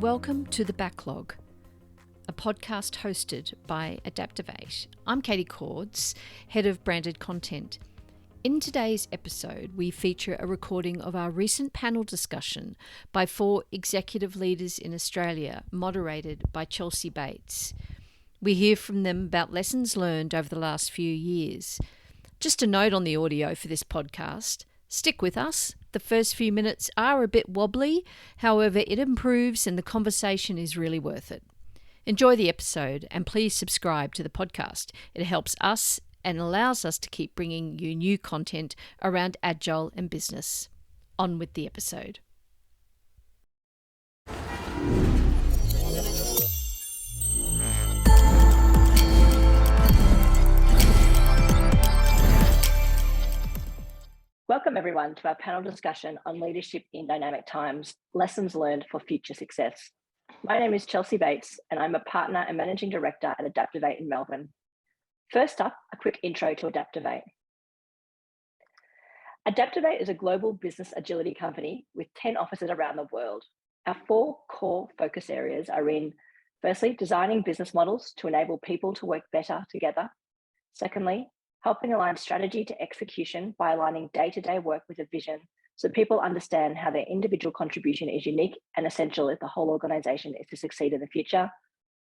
Welcome to The Backlog, a podcast hosted by ADAPTOVATE. I'm Katie Cords, Head of Branded Content. In today's episode, we feature a recording of our recent panel discussion by 4 executive leaders in Australia, moderated by Chelsea Bates. We hear from them about lessons learned over the last few years. Just a note on the audio for this podcast. Stick with us. The first few minutes are a bit wobbly, however, it improves and the conversation is really worth it. Enjoy the episode and please subscribe to the podcast. It helps us and allows us to keep bringing you new content around agile and business. On with the episode. Welcome everyone to our panel discussion on leadership in dynamic times, lessons learned for future success. My name is Chelsea Bates and I'm a partner and managing director at ADAPTOVATE in Melbourne. First up, a quick intro to ADAPTOVATE. ADAPTOVATE is a global business agility company with 10 offices around the world. Our 4 core focus areas are in, firstly, designing business models to enable people to work better together. Secondly, helping align strategy to execution by aligning day-to-day work with a vision so people understand how their individual contribution is unique and essential if the whole organisation is to succeed in the future.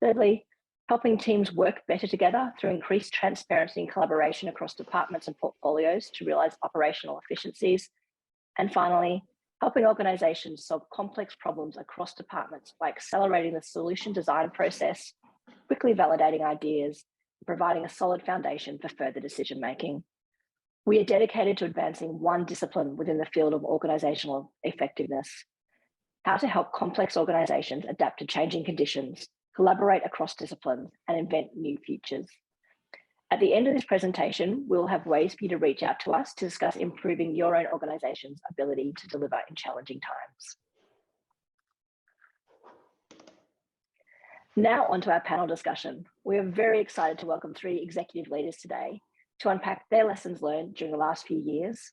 Thirdly, helping teams work better together through increased transparency and collaboration across departments and portfolios to realise operational efficiencies. And finally, helping organisations solve complex problems across departments by accelerating the solution design process, quickly validating ideas, providing a solid foundation for further decision making. We are dedicated to advancing one discipline within the field of organisational effectiveness: how to help complex organisations adapt to changing conditions, collaborate across disciplines, and invent new futures. At the end of this presentation, we'll have ways for you to reach out to us to discuss improving your own organisation's ability to deliver in challenging times. Now onto our panel discussion. We are very excited to welcome 3 executive leaders today to unpack their lessons learned during the last few years.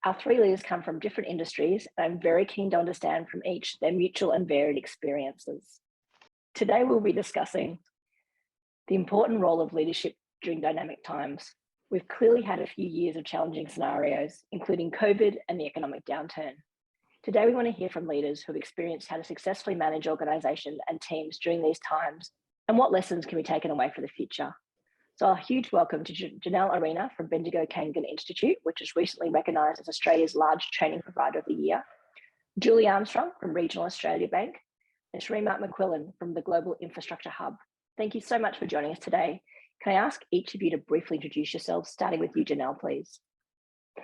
Our 3 leaders come from different industries, and I'm very keen to understand from each their mutual and varied experiences. Today we'll be discussing the important role of leadership during dynamic times. We've clearly had a few years of challenging scenarios, including COVID and the economic downturn. Today, we want to hear from leaders who have experienced how to successfully manage organisations and teams during these times and what lessons can be taken away for the future. So a huge welcome to Janelle Arena from Bendigo Kangan Institute, which is recently recognised as Australia's large training provider of the year, Julie Armstrong from Regional Australia Bank, and Srima McQuillan from the Global Infrastructure Hub. Thank you so much for joining us today. Can I ask each of you to briefly introduce yourselves, starting with you, Janelle, please?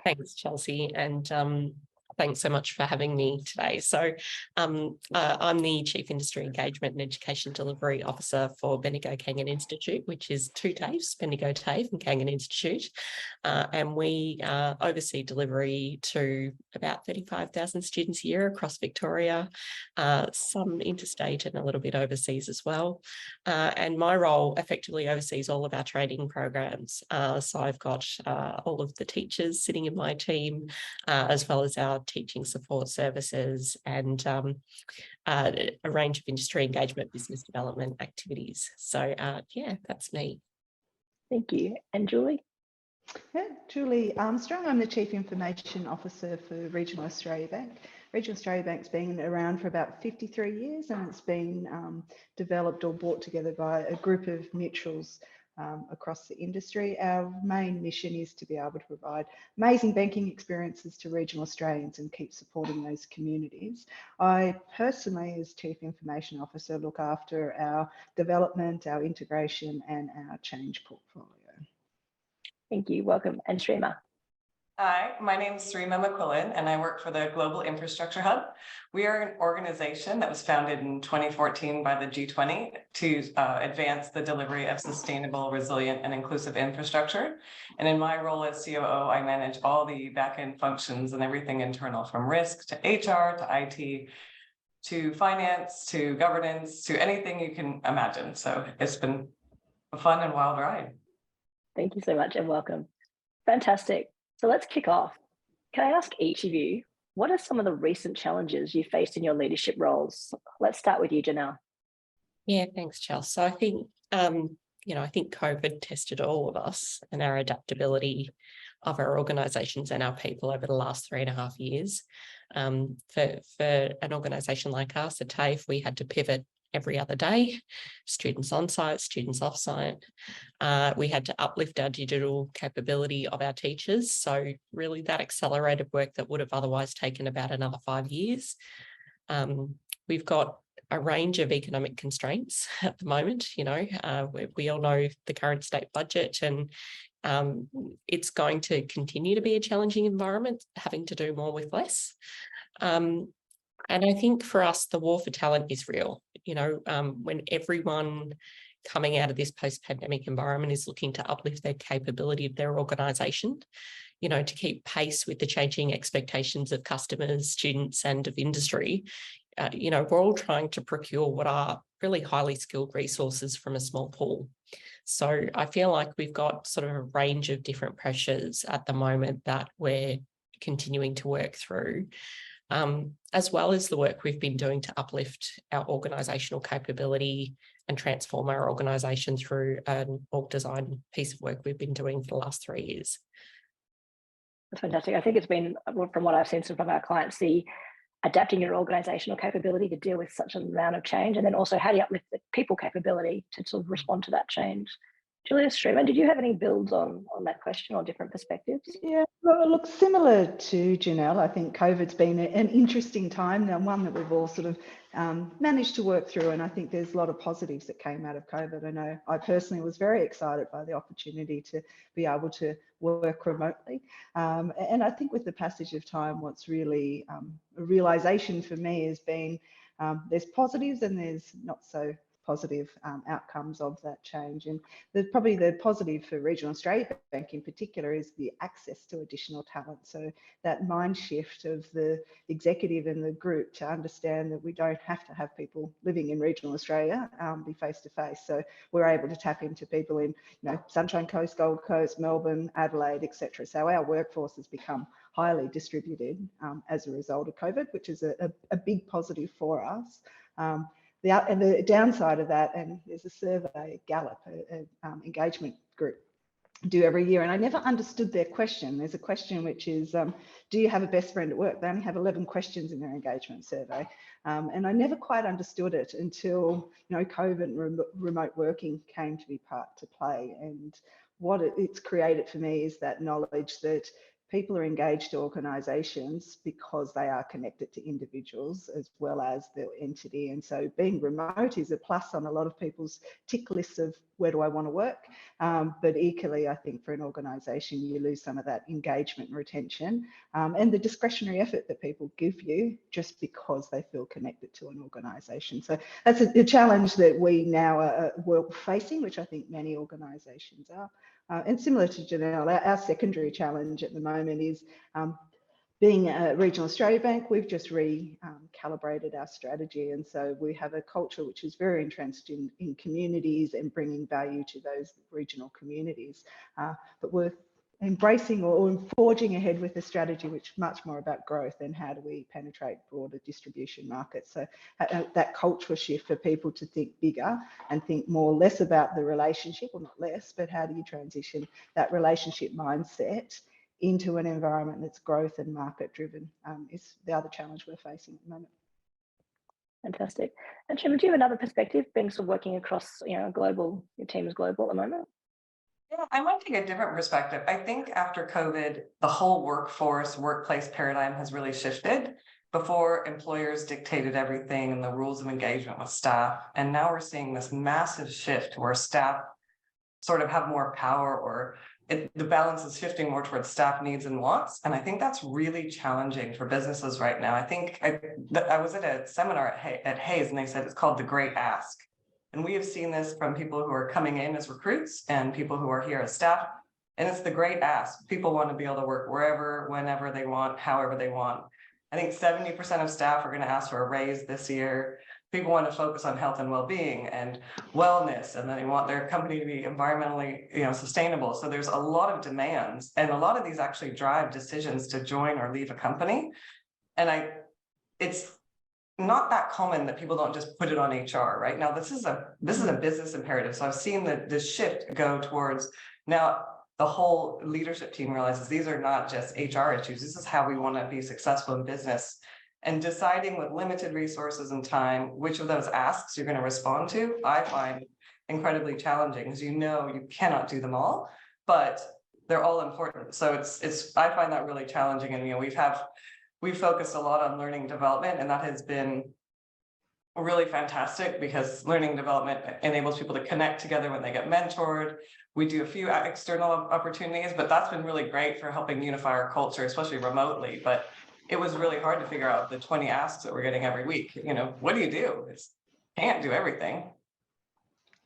Thanks, Chelsea, and thanks so much for having me today. So I'm the Chief Industry Engagement and Education Delivery Officer for Bendigo Kangan Institute, which is 2 TAFEs, Bendigo TAFE and Kangan Institute. And we oversee delivery to about 35,000 students a year across Victoria, some interstate and a little bit overseas as well. And my role effectively oversees all of our training programs. So I've got all of the teachers sitting in my team, as well as our teaching support services and a range of industry engagement, business development activities. So yeah, that's me. Thank you. And Julie? Yeah, Julie Armstrong. I'm the Chief Information Officer for Regional Australia Bank. Regional Australia Bank's been around for about 53 years and it's been developed or brought together by a group of mutuals across the industry. Our main mission is to be able to provide amazing banking experiences to regional Australians and keep supporting those communities. I personally, as Chief Information Officer, look after our development, our integration and our change portfolio. Thank you. Welcome. And Srima? Hi, my name is Srima McQuillan and I work for the Global Infrastructure Hub. We are an organization that was founded in 2014 by the G20 to advance the delivery of sustainable, resilient and inclusive infrastructure. And in my role as COO, I manage all the back-end functions and everything internal, from risk to HR to IT to finance to governance to anything you can imagine. So it's been a fun and wild ride. Thank you so much and welcome. Fantastic. So let's kick off. Can I ask each of you, What are some of the recent challenges you faced in your leadership roles? Let's start with you, Janelle. Yeah, thanks, Chelsea. So I think, I think COVID tested all of us and our adaptability of our organisations and our people over the last 3.5 years. For an organisation like us at TAFE, we had to pivot every other day, students on site, students off site. We had to uplift our digital capability of our teachers. So really that accelerated work that would have otherwise taken about another 5 years. We've got a range of economic constraints at the moment. We all know the current state budget, and it's going to continue to be a challenging environment, having to do more with less. And I think for us, the war for talent is real. When everyone coming out of this post-pandemic environment is looking to uplift their capability of their organisation, to keep pace with the changing expectations of customers, students, and of industry, we're all trying to procure what are really highly skilled resources from a small pool. So I feel like we've got sort of a range of different pressures at the moment that we're continuing to work through, as well as the work we've been doing to uplift our organisational capability and transform our organisation through an org design piece of work we've been doing for the last 3 years. That's fantastic. I think it's been, from what I've seen from our clients, adapting your organisational capability to deal with such an amount of change, and then also how do you uplift the people capability to sort of respond to that change. Julia, Srima, did you have any builds on that question or different perspectives? Yeah, well, look, similar to Janelle, I think COVID's been an interesting time, now one that we've all sort of managed to work through, and I think there's a lot of positives that came out of COVID. I know I personally was very excited by the opportunity to be able to work remotely. And I think with the passage of time, what's really a realisation for me has been there's positives and there's not so positive outcomes of that change. And probably the positive for Regional Australia Bank in particular is the access to additional talent. So that mind shift of the executive and the group to understand that we don't have to have people living in regional Australia be face to face. So we're able to tap into people in Sunshine Coast, Gold Coast, Melbourne, Adelaide, etc. So our workforce has become highly distributed as a result of COVID, which is a big positive for us. And the downside of that, and there's a survey, Gallup, an engagement group, do every year, and I never understood their question. There's a question which is, do you have a best friend at work? They only have 11 questions in their engagement survey. And I never quite understood it until, COVID and remote working came to be part to play. And what it's created for me is that knowledge that people are engaged to organisations because they are connected to individuals as well as the entity. And so being remote is a plus on a lot of people's tick lists of where do I want to work. But equally, I think for an organisation, you lose some of that engagement and retention and the discretionary effort that people give you just because they feel connected to an organisation. So that's a challenge that we now are facing, which I think many organisations are. And similar to Janelle, our secondary challenge at the moment is being a Regional Australia Bank, we've just recalibrated our strategy. And so we have a culture which is very entrenched in communities and bringing value to those regional communities. But we're embracing or forging ahead with a strategy which is much more about growth and how do we penetrate broader distribution markets. So that cultural shift for people to think bigger and think less about the relationship, or not less, but how do you transition that relationship mindset into an environment that's growth and market driven is the other challenge we're facing at the moment. Fantastic. And Srima, do you have another perspective, being sort of working across, global, your team is global at the moment? Yeah, I might take a different perspective. I think after COVID, the whole workplace paradigm has really shifted. Before, employers dictated everything and the rules of engagement with staff. And now we're seeing this massive shift where staff sort of have more power, or the balance is shifting more towards staff needs and wants. And I think that's really challenging for businesses right now. I think I was at a seminar at Hayes, and they said it's called the Great Ask. And we have seen this from people who are coming in as recruits and people who are here as staff. And it's the great ask. People want to be able to work wherever, whenever they want, however they want. I think 70% of staff are going to ask for a raise this year. People want to focus on health and well-being and wellness, and then they want their company to be environmentally, sustainable. So there's a lot of demands, and a lot of these actually drive decisions to join or leave a company. And it's not that common that people don't just put it on HR. Right now, this is a business imperative. So I've seen the shift go towards now the whole leadership team realizes these are not just HR issues. This is how we want to be successful in business. And deciding with limited resources and time, which of those asks you're going to respond to, I find incredibly challenging, because you cannot do them all, but they're all important. So I find that really challenging. And we've focused a lot on learning development, and that has been really fantastic, because learning development enables people to connect together when they get mentored. We do a few external opportunities, but that's been really great for helping unify our culture, especially remotely. But it was really hard to figure out the 20 asks that we're getting every week. What do you do? Can't do everything.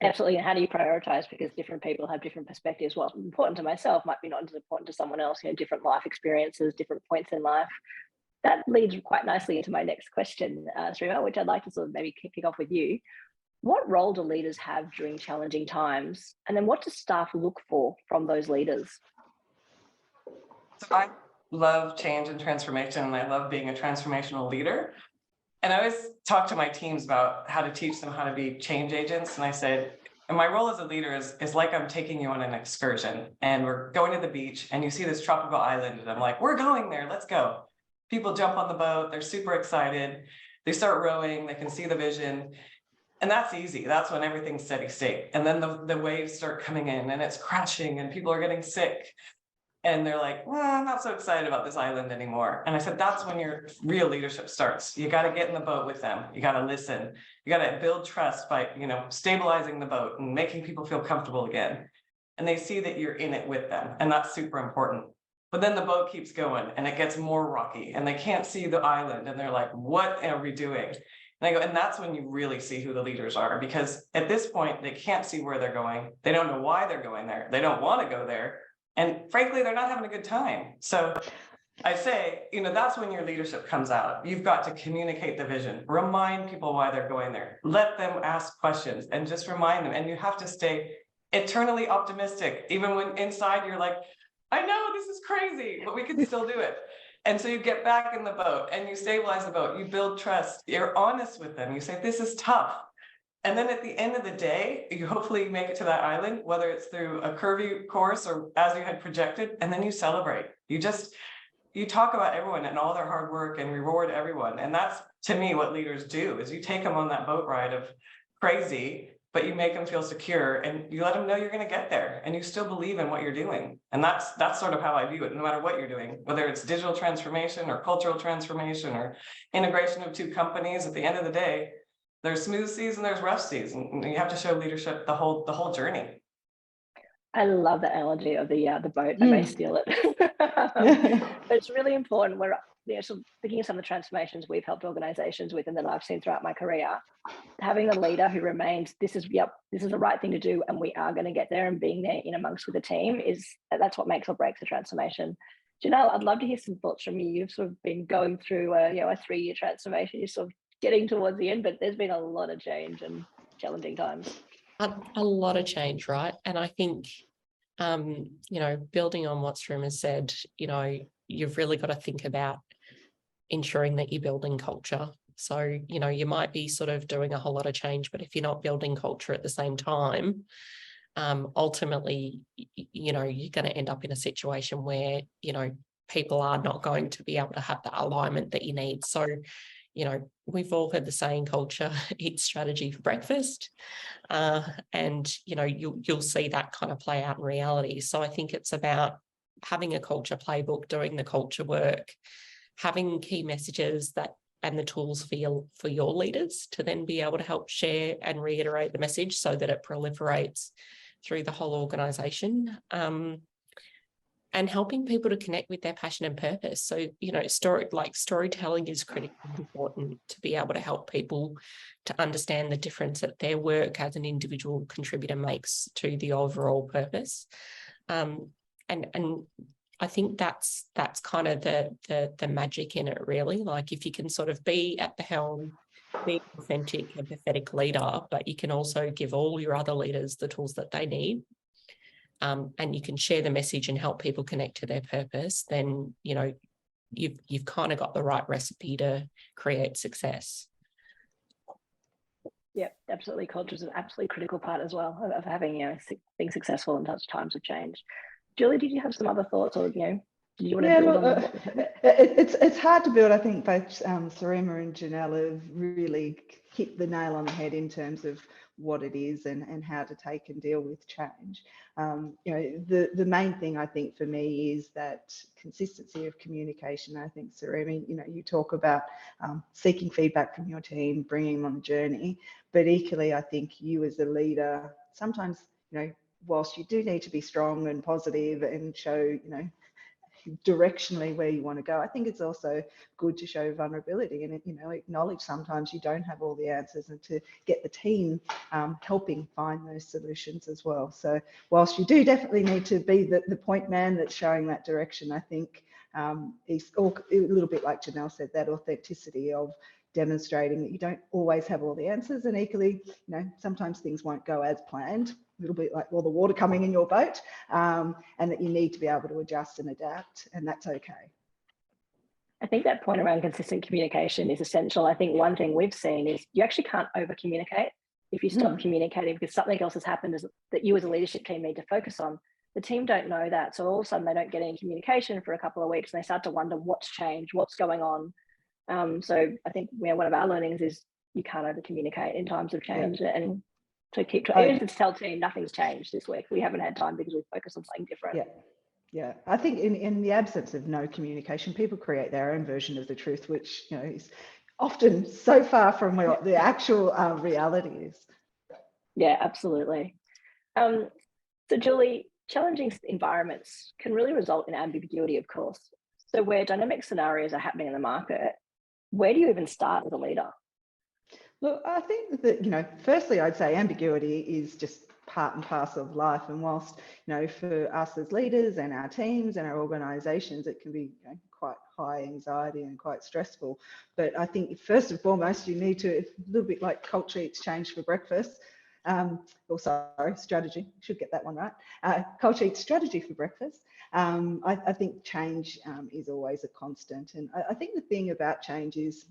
Absolutely. And how do you prioritize? Because different people have different perspectives. What's important to myself might be not as important to someone else, different life experiences, different points in life. That leads quite nicely into my next question, Srima, which I'd like to sort of maybe kick off with you. What role do leaders have during challenging times? And then what does staff look for from those leaders? So I love change and transformation, and I love being a transformational leader. And I always talk to my teams about how to teach them how to be change agents. And I said, and my role as a leader is like I'm taking you on an excursion, and we're going to the beach, and you see this tropical island, and I'm like, we're going there, let's go. People jump on the boat, they're super excited, they start rowing, they can see the vision. And that's easy. That's when everything's steady state. And then the waves start coming in, and it's crashing, and people are getting sick. And they're like, well, I'm not so excited about this island anymore. And I said, that's when your real leadership starts. You got to get in the boat with them. You got to listen. You got to build trust by, stabilizing the boat and making people feel comfortable again. And they see that you're in it with them. And that's super important. But then the boat keeps going, and it gets more rocky, and they can't see the island. And they're like, what are we doing? And I go, and that's when you really see who the leaders are, because at this point, they can't see where they're going. They don't know why they're going there. They don't want to go there. And frankly, they're not having a good time. So I say, that's when your leadership comes out. You've got to communicate the vision, remind people why they're going there, let them ask questions, and just remind them. And you have to stay eternally optimistic, even when inside you're like, I know this is crazy, but we can still do it. And so you get back in the boat and you stabilize the boat, you build trust, you're honest with them. You say, this is tough. And then at the end of the day, you hopefully make it to that island, whether it's through a curvy course or as you had projected, and then you celebrate. You talk about everyone and all their hard work and reward everyone. And that's, to me, what leaders do, is you take them on that boat ride of crazy, but you make them feel secure, and you let them know you're going to get there, and you still believe in what you're doing. And that's sort of how I view it, no matter what you're doing, whether it's digital transformation or cultural transformation or integration of two companies. At the end of the day, there's smooth seas and there's rough seas, and you have to show leadership the whole journey. I love that analogy of the boat. I may steal it. But it's really important. We're sort of thinking of some of the transformations we've helped organizations with and that I've seen throughout my career. Having a leader who remains, this is the right thing to do, and we are going to get there, and being there in amongst with the team, that's what makes or breaks the transformation. Janelle, I'd love to hear some thoughts from you. You've sort of been going through a 3-year transformation. You're sort of getting towards the end, but there's been a lot of change and challenging times. A lot of change, right? And I think, building on what Srima said, you've really got to think about ensuring that you're building culture. So, you might be sort of doing a whole lot of change, but if you're not building culture at the same time, ultimately, you're going to end up in a situation where, people are not going to be able to have the alignment that you need. So, we've all heard the saying, culture eats strategy for breakfast. And, you'll see that kind of play out in reality. So I think it's about having a culture playbook, doing the culture work, having key messages and the tools for your leaders to then be able to help share and reiterate the message so that it proliferates through the whole organisation. And helping people to connect with their passion and purpose. So, storytelling is critically important to be able to help people to understand the difference that their work as an individual contributor makes to the overall purpose. And I think that's kind of the magic in it, really. Like, if you can sort of be at the helm, be an authentic, empathetic leader, but you can also give all your other leaders the tools that they need, and you can share the message and help people connect to their purpose, then, you've kind of got the right recipe to create success. Yeah, absolutely. Culture is an absolutely critical part as well of having, being successful in such times of change. Julie, did you have some other thoughts, or did you want to build on what we've heard? It's hard to build. I think both Srima and Janelle have really hit the nail on the head in terms of what it is and how to take and deal with change. The main thing I think for me is that consistency of communication. I think, Srima, you talk about seeking feedback from your team, bringing them on the journey, but equally, I think you as a leader, sometimes, whilst you do need to be strong and positive and show, directionally where you want to go, I think it's also good to show vulnerability and acknowledge sometimes you don't have all the answers, and to get the team helping find those solutions as well. So whilst you do definitely need to be the point man that's showing that direction, I think it's all a little bit like Janelle said, that authenticity of demonstrating that you don't always have all the answers, and equally, sometimes things won't go as planned, a little bit like all the water coming in your boat, and that you need to be able to adjust and adapt, and that's okay. I think that point around consistent communication is essential. I think one thing we've seen is you actually can't over communicate. If you stop communicating because something else has happened that you as a leadership team need to focus on, the team don't know that. So all of a sudden they don't get any communication for a couple of weeks, and they start to wonder what's changed, what's going on. So I think one of our learnings is you can't over communicate in times of change, and to keep even to tell team nothing's changed this week. We haven't had time because we focus on something different. Yeah. I think in the absence of no communication, people create their own version of the truth, which is often so far from what the actual reality is. Yeah, absolutely. So Julie, challenging environments can really result in ambiguity, of course. So where dynamic scenarios are happening in the market, where do you even start as a leader? Look, I think that, firstly, I'd say ambiguity is just part and parcel of life. And whilst, for us as leaders and our teams and our organisations, it can be quite high anxiety and quite stressful. But I think first and foremost, you need to, a little bit like culture eats change for breakfast. Strategy, should get that one right. Culture eats strategy for breakfast. I think change is always a constant. And I think the thing about change is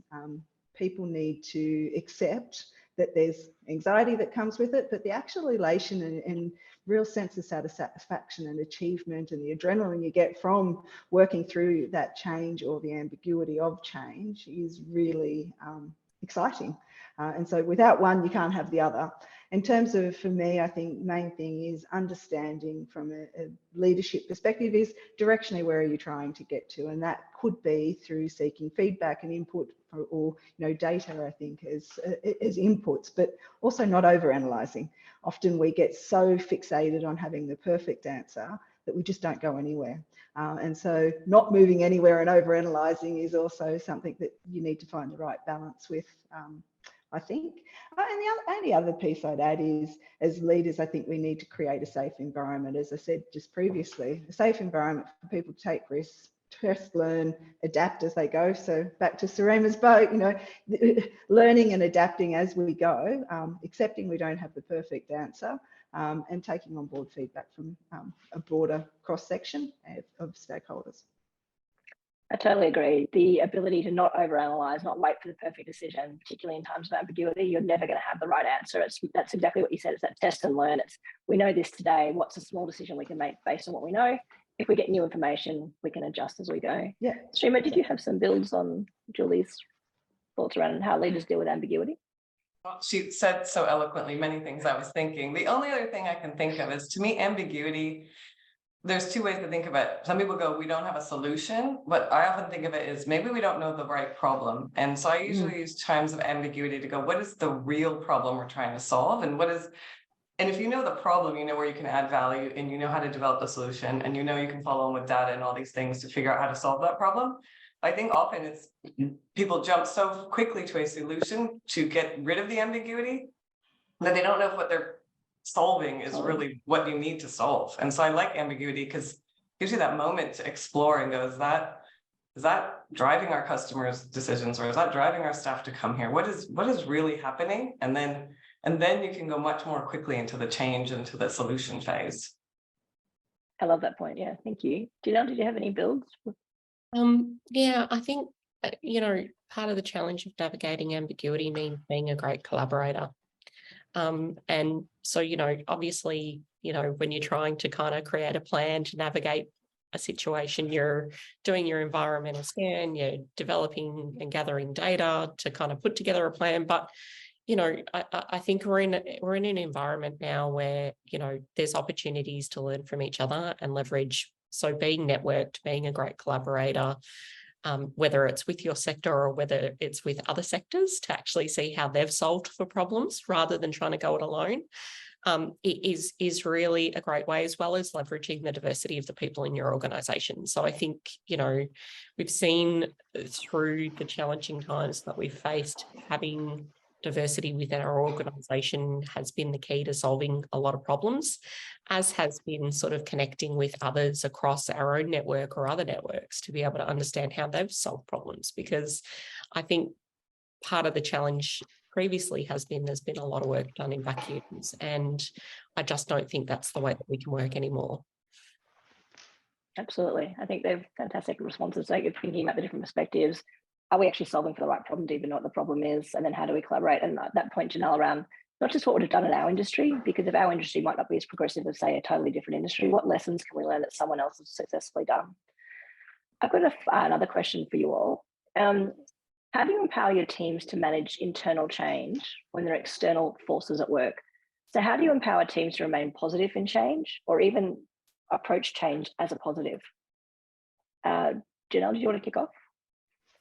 people need to accept that there's anxiety that comes with it, but the actual elation and real sense of satisfaction and achievement and the adrenaline you get from working through that change or the ambiguity of change is really exciting. And so without one, you can't have the other. In terms of, for me, I think main thing is understanding from a leadership perspective is directionally where are you trying to get to, and that could be through seeking feedback and input or data, I think, as inputs, but also not over-analysing. Often we get so fixated on having the perfect answer that we just don't go anywhere. And so not moving anywhere and over-analysing is also something that you need to find the right balance with, I think. And the only other piece I'd add is, as leaders, I think we need to create a safe environment. As I said just previously, a safe environment for people to take risks, test, learn, adapt as they go. So back to Srima's boat, learning and adapting as we go, accepting we don't have the perfect answer, and taking on board feedback from a broader cross-section of stakeholders. I totally agree. The ability to not overanalyze, not wait for the perfect decision, particularly in times of ambiguity, you're never going to have the right answer. That's exactly what you said. It's that test and learn. We know this today. What's a small decision we can make based on what we know? If we get new information, we can adjust as we go. Yeah. Srima, did you have some builds on Julie's thoughts around how leaders deal with ambiguity? Well, she said so eloquently many things I was thinking. The only other thing I can think of is, to me, ambiguity, there's two ways to think of it. Some people go, we don't have a solution, but I often think of it as maybe we don't know the right problem. And so I usually use times of ambiguity to go, what is the real problem we're trying to solve? And if you know the problem, you know where you can add value, and you know how to develop the solution, and you know you can follow on with data and all these things to figure out how to solve that problem. I think often it's people jump so quickly to a solution to get rid of the ambiguity that they don't know if what they're solving is really what you need to solve. And so I like ambiguity because it gives you that moment to explore and go, is that driving our customers' decisions, or is that driving our staff to come here? What is really happening? And then you can go much more quickly into the change, into the solution phase. I love that point. Yeah, thank you. Janelle, did you have any builds? Yeah, I think, part of the challenge of navigating ambiguity means being a great collaborator. And so, obviously, when you're trying to kind of create a plan to navigate a situation, you're doing your environmental scan, you're developing and gathering data to kind of put together a plan. But, I think we're in an environment now where, there's opportunities to learn from each other and leverage. So being networked, being a great collaborator, whether it's with your sector or whether it's with other sectors, to actually see how they've solved for problems rather than trying to go it alone, it is really a great way, as well as leveraging the diversity of the people in your organisation. So I think, we've seen through the challenging times that we've faced, having diversity within our organisation has been the key to solving a lot of problems, as has been sort of connecting with others across our own network or other networks to be able to understand how they've solved problems. Because I think part of the challenge previously has been there's been a lot of work done in vacuums, and I just don't think that's the way that we can work anymore. Absolutely. I think they're fantastic responses. Like, you're thinking about the different perspectives. Are we actually solving for the right problem? Do you even know what the problem is? And then how do we collaborate? And that point, Janelle, around not just what would have done in our industry, because if our industry might not be as progressive as, say, a totally different industry, what lessons can we learn that someone else has successfully done? I've got another question for you all. How do you empower your teams to manage internal change when there are external forces at work? So how do you empower teams to remain positive in change, or even approach change as a positive? Janelle, do you want to kick off?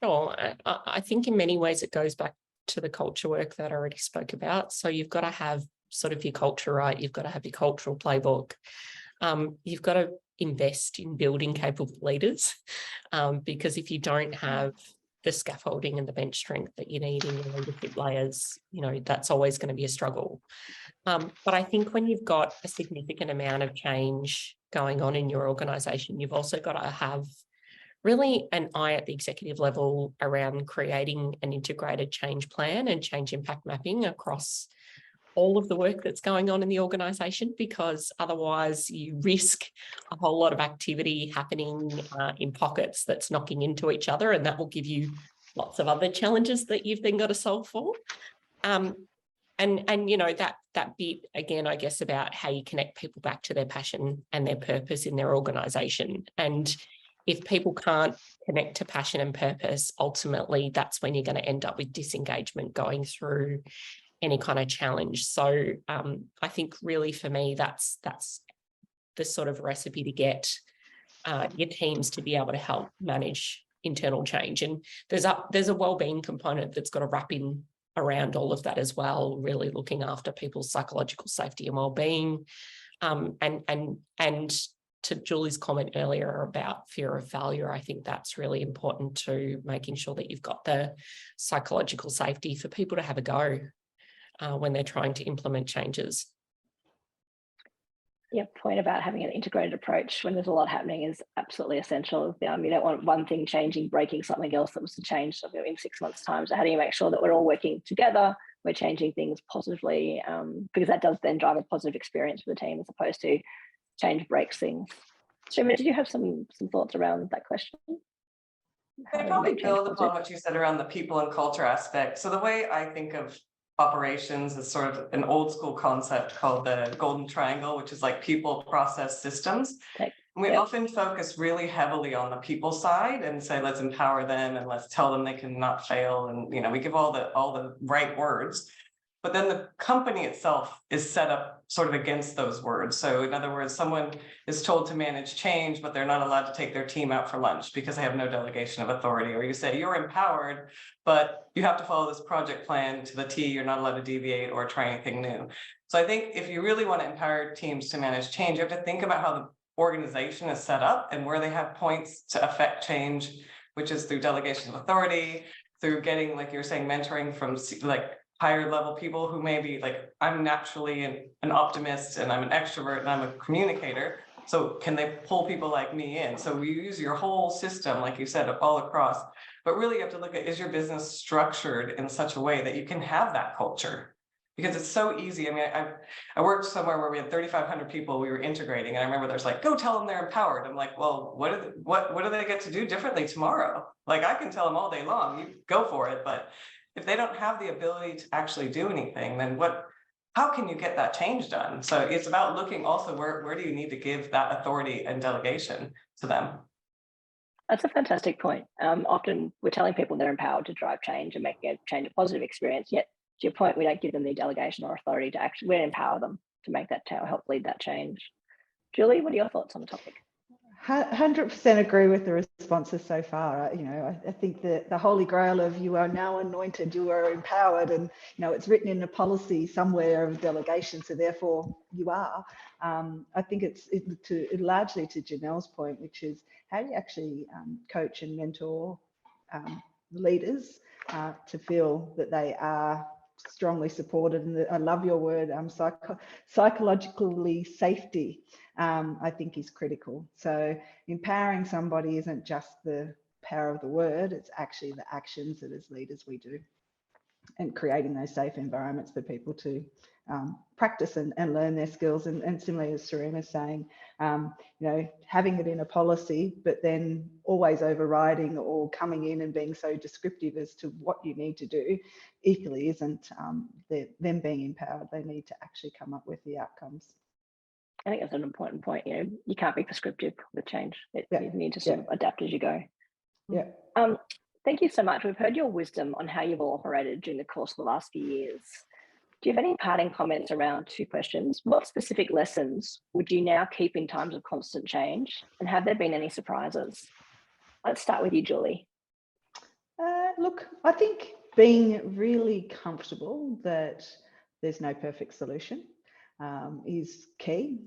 Sure. I think in many ways it goes back to the culture work that I already spoke about. So you've got to have sort of your culture right. You've got to have your cultural playbook. You've got to invest in building capable leaders, because if you don't have the scaffolding and the bench strength that you need in your leadership layers, that's always going to be a struggle. But I think when you've got a significant amount of change going on in your organisation, you've also got to have really an eye at the executive level around creating an integrated change plan and change impact mapping across all of the work that's going on in the organisation, because otherwise you risk a whole lot of activity happening in pockets that's knocking into each other, and that will give you lots of other challenges that you've then got to solve for. And that bit again, I guess, about how you connect people back to their passion and their purpose in their organisation. And if people can't connect to passion and purpose, ultimately that's when you're going to end up with disengagement going through any kind of challenge. So I think really for me, that's the sort of recipe to get your teams to be able to help manage internal change. And there's a wellbeing component that's got to wrap in around all of that as well, really looking after people's psychological safety and wellbeing. And to Julie's comment earlier about fear of failure, I think that's really important to making sure that you've got the psychological safety for people to have a go when they're trying to implement changes. Yeah, point about having an integrated approach when there's a lot happening is absolutely essential. You don't want one thing changing, breaking something else that was to change in 6 months' time. So how do you make sure that we're all working together, we're changing things positively, because that does then drive a positive experience for the team, as opposed to change breaks things. Srima, did you have some thoughts around that question? I probably build upon what you said around the people and culture aspect. So the way I think of operations is sort of an old school concept called the golden triangle, which is like people, process, systems. Okay. We often focus really heavily on the people side and say, let's empower them and let's tell them they can not fail. And, we give all the right words, but then the company itself is set up sort of against those words. So in other words, someone is told to manage change, but they're not allowed to take their team out for lunch because they have no delegation of authority. Or you say you're empowered, but you have to follow this project plan to the T. You're not allowed to deviate or try anything new. So I think if you really want to empower teams to manage change, you have to think about how the organization is set up and where they have points to affect change, which is through delegation of authority, through getting, like you're saying, mentoring from higher level people who may be like, I'm naturally an optimist and I'm an extrovert and I'm a communicator. So can they pull people like me in? So we use your whole system, like you said, all across, but really you have to look at, is your business structured in such a way that you can have that culture? because it's so easy. I mean, I worked somewhere where we had 3,500 people we were integrating, and I remember there's like, go tell them they're empowered. I'm like, well, what do they get to do differently tomorrow? Like, I can tell them all day long, you go for it, but if they don't have the ability to actually do anything, then how can you get that change done? So it's about looking also where do you need to give that authority and delegation to them. That's a fantastic point. Often we're telling people they're empowered to drive change and make a change a positive experience, yet to your point, we don't give them the delegation or authority to actually, we empower them to make that, help lead that change. Julie, what are your thoughts on the topic? 100% agree with the responses so far. I think that the holy grail of you are now anointed, you are empowered, and it's written in a policy somewhere of delegation, so therefore you are. I think it's largely to Janelle's point, which is how do you actually coach and mentor leaders to feel that they are strongly supported, and I love your word, psychologically safety, I think is critical. So empowering somebody isn't just the power of the word, it's actually the actions that as leaders we do, and creating those safe environments for people to practice and learn their skills. And similarly, as Srima is saying, having it in a policy, but then always overriding or coming in and being so descriptive as to what you need to do equally isn't them being empowered. They need to actually come up with the outcomes. I think that's an important point. You can't be prescriptive with change. You need to sort of adapt as you go. Yeah. Thank you so much. We've heard your wisdom on how you've all operated during the course of the last few years. Do you have any parting comments around two questions? What specific lessons would you now keep in times of constant change? And have there been any surprises? Let's start with you, Julie. Look, I think being really comfortable that there's no perfect solution is key.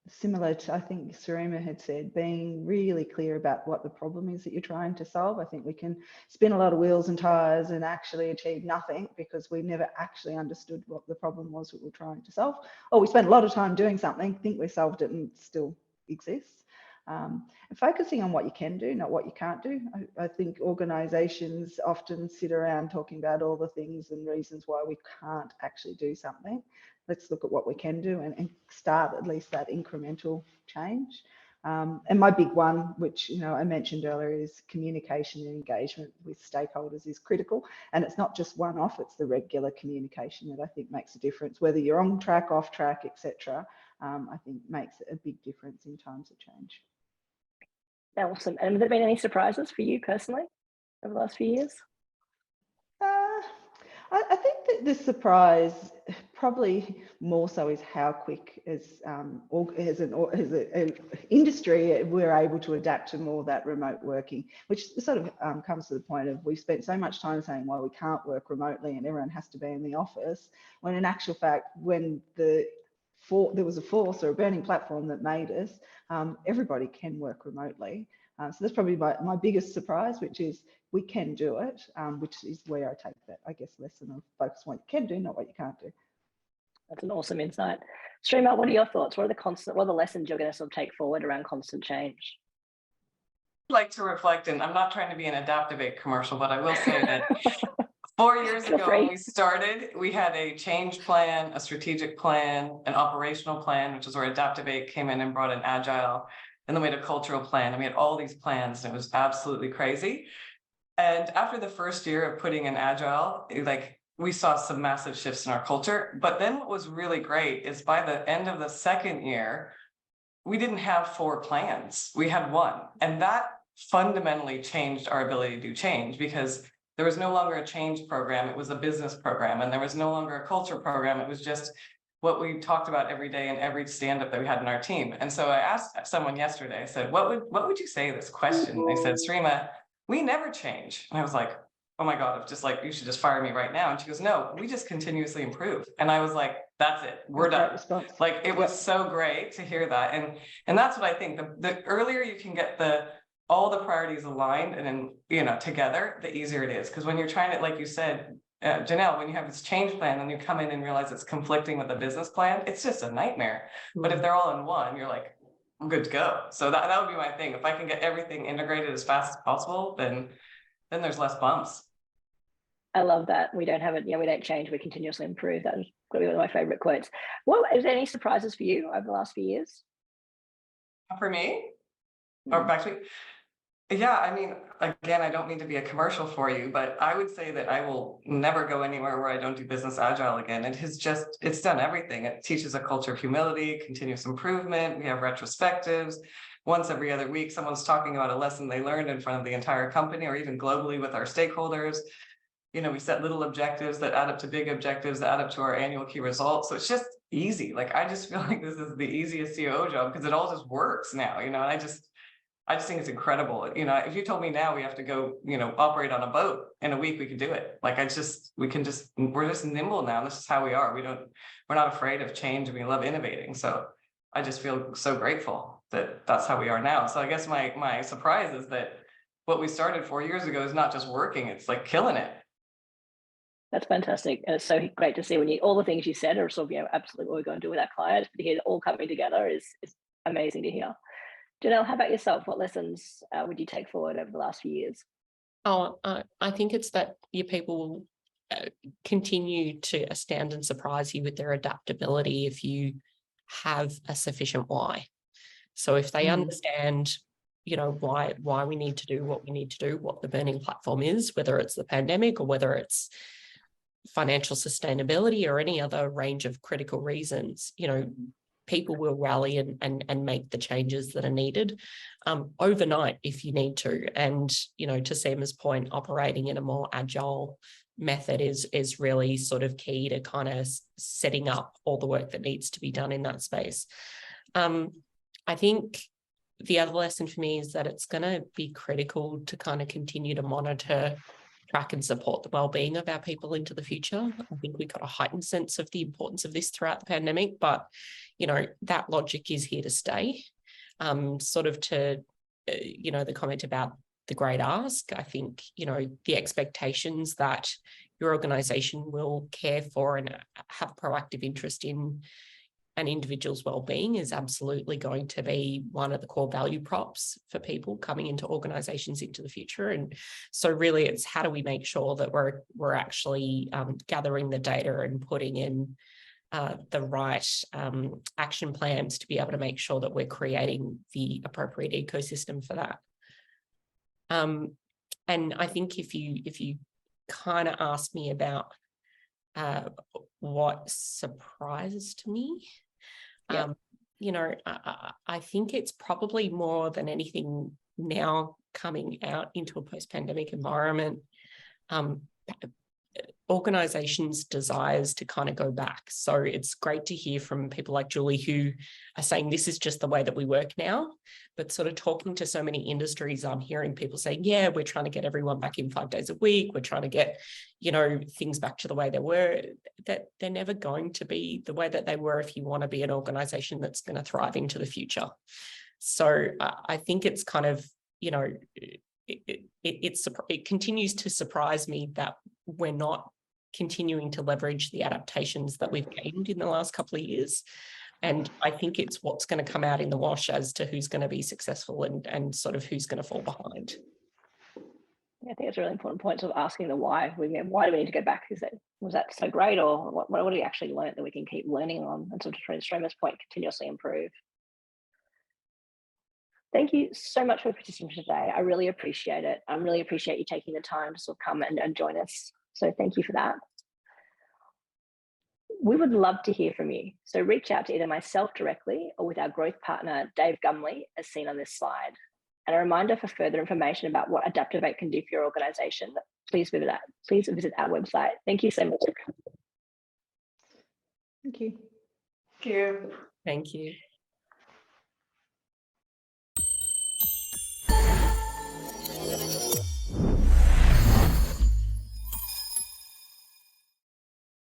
Similar to, I think Srima had said, being really clear about what the problem is that you're trying to solve. I think we can spin a lot of wheels and tires and actually achieve nothing because we never actually understood what the problem was that we're trying to solve. Or we spent a lot of time doing something, think we solved it, and it still exists. And focusing on what you can do, not what you can't do. I think organisations often sit around talking about all the things and reasons why we can't actually do something. Let's look at what we can do and start at least that incremental change. And my big one, which I mentioned earlier, is communication and engagement with stakeholders is critical. And it's not just one-off; it's the regular communication that I think makes a difference. Whether you're on track, off track, etc., I think makes a big difference in times of change. Awesome. And have there been any surprises for you personally over the last few years? I think that the surprise probably more so is how quick as an industry we're able to adapt to more of that remote working, which sort of comes to the point of we've spent so much time saying, well, we can't work remotely and everyone has to be in the office, when in actual fact, when there was a force or a burning platform that made us, everybody can work remotely. So that's probably my biggest surprise, which is we can do it, which is where I take that, I guess, lesson of focus on what you can do, not what you can't do. That's an awesome insight. Srima, what are your thoughts? What are the lessons you're going to sort of take forward around constant change? I'd like to reflect, and I'm not trying to be an ADAPTOVATE commercial, but I will say that 4 years ago when we started, we had a change plan, a strategic plan, an operational plan, which is where ADAPTOVATE came in and brought in Agile. And then we had a cultural plan, and we had all these plans, and it was absolutely crazy. And after the first year of putting in Agile, we saw some massive shifts in our culture. But then what was really great is by the end of the second year, we didn't have 4 plans. We had 1. And that fundamentally changed our ability to do change, because there was no longer a change program. It was a business program. And there was no longer a culture program. It was just what we talked about every day in every stand-up that we had in our team. And so I asked someone yesterday, I said, what would you say to this question? They said, Srima, we never change. And I was like, oh my God, it's just like, you should just fire me right now. And she goes, no, we just continuously improve. And I was like, that's it, we're done. Like, it was so great to hear that. And that's what I think, the earlier you can get all the priorities aligned and then, together, the easier it is. Because when you're trying to, like you said, Janelle, when you have this change plan and you come in and realize it's conflicting with the business plan, it's just a nightmare. Mm-hmm. But if they're all in one, you're like, I'm good to go. So that would be my thing. If I can get everything integrated as fast as possible, then there's less bumps. I love that. We don't have it, we don't change, we continuously improve. That was probably one of my favorite quotes. Is there any surprises for you over the last few years? For me? Or back to me? Yeah, I mean, again, I don't mean to be a commercial for you, but I would say that I will never go anywhere where I don't do business agile again. It's done everything. It teaches a culture of humility, continuous improvement. We have retrospectives. Once every other week, someone's talking about a lesson they learned in front of the entire company or even globally with our stakeholders. We set little objectives that add up to big objectives that add up to our annual key results. So it's just easy. Like, I just feel like this is the easiest COO job because it all just works now, and I just think it's incredible. If you told me now we have to go, operate on a boat in a week, we could do it. Like, we're just nimble now. This is how we are. We're not afraid of change, and we love innovating. So I just feel so grateful that that's how we are now. So I guess my surprise is that what we started 4 years ago is not just working, it's like killing it. That's fantastic. It's so great to see when all the things you said are sort of, absolutely what we're going to do with our clients, but to hear it all coming together is amazing to hear. Janelle, how about yourself? What lessons would you take forward over the last few years? I think it's that your people will continue to astound and surprise you with their adaptability if you have a sufficient why. So if they understand, why we need to do what we need to do, what the burning platform is, whether it's the pandemic or whether it's financial sustainability or any other range of critical reasons, people will rally and make the changes that are needed overnight if you need to. And, to Seema's point, operating in a more agile method is really sort of key to kind of setting up all the work that needs to be done in that space. I think the other lesson for me is that it's going to be critical to kind of continue to monitor, track and support the well-being of our people into the future. I think we got a heightened sense of the importance of this throughout the pandemic, but that logic is here to stay. Sort of to the comment about the great ask, I think the expectations that your organization will care for and have proactive interest in an individual's well-being is absolutely going to be one of the core value props for people coming into organizations into the future. And so really it's how do we make sure that we're actually gathering the data and putting in the right action plans to be able to make sure that we're creating the appropriate ecosystem for that. And I think if you kind of ask me about what surprised me, I think it's probably more than anything now coming out into a post-pandemic environment, organizations' desires to kind of go back. So it's great to hear from people like Julie who are saying this is just the way that we work now, but sort of talking to so many industries, I'm hearing people saying, yeah, we're trying to get everyone back in 5 days a week. We're trying to get, things back to the way they were. That they're never going to be the way that they were if you want to be an organization that's going to thrive into the future. So I think it's kind of, it continues to surprise me that we're not continuing to leverage the adaptations that we've gained in the last couple of years. And I think it's what's going to come out in the wash as to who's going to be successful and sort of who's going to fall behind. I think it's a really important point of asking the why. Why do we need to go back? Was that so great, or what do we actually learn that we can keep learning on and sort of, to Srima's point, continuously improve? Thank you so much for participating today. I really appreciate it. I really appreciate you taking the time to sort of come and join us. So thank you for that. We would love to hear from you. So reach out to either myself directly or with our growth partner, Dave Gumley, as seen on this slide. And a reminder for further information about what ADAPTOVATE can do for your organization, please visit our website. Thank you so much. Thank you. Thank you. Thank you.